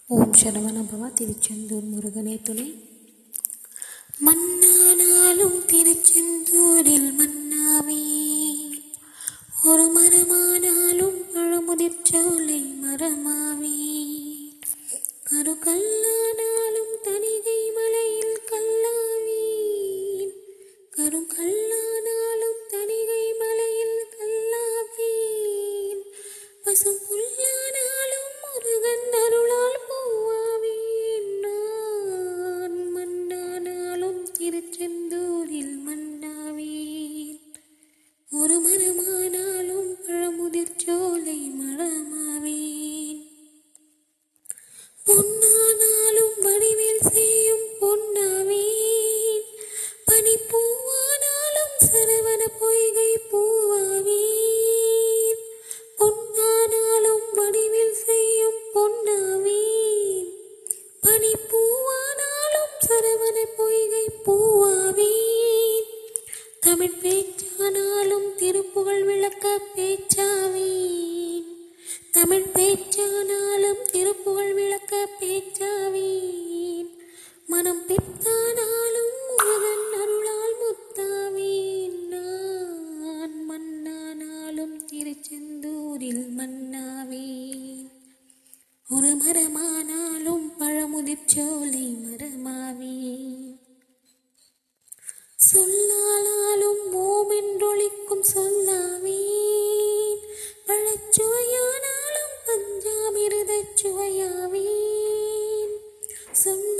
ஓம் சரவணபவ. திருச்செந்தூர் முருகனே துணை. மன்னானாலும் திருச்செந்தூரில் மன்னாவே, ஒரு மரமானாலும் பழமுதிர்ச்சோலை மரமாவே, கருக்கல்லானாலும் தணிகை மலையில் கல்லாவேன், கருங்கல்லானாலும் தணிகை மலையில் கல்லாவேன், பசும் புல்லானாலும் முருகன் அருளால் பூவாவேன். நான் மன்னானாலும் திருச்செந்தூரில் மன்னாவேன், ஒரு மரமானாலும் பழமுதிர்ச்சோலை மரமாவேன், பொன்னானாலும் வடிவேல் செய்யும் பொன்னாவேன், பனிப்பூவானாலும் சரவண பொய்கை பூவாவேன், பொன்னானாலும் வடிவேல் செய்யும் பொன்னாவேன், பனிப்பூவானாலும் சரவண பொய்கை பூவாவேன், தமிழ் பேச்சானாலும் திருப்புகழ் விளக்க பேச்சாவேன், தமிழ் பேச்சானாலும் திருப்புகழ் விளக்க பேச்சாவேன், மனம் பித்தானாலும் முருகன் அருளால் முத்தாவேன். நான் மன்னானாலும் திருச்செந்தூரில் மன்னாவேன், ஒரு மரமானாலும் பழமுதிர்ச்சோலை மரமாவேன், சொல்லாலும் ஓமென்றொழிக்கும் சொல்லாவேன், பழச்சுவையானாலும் பஞ்சாமிர்தச் சுவையாவேன், சொன்ன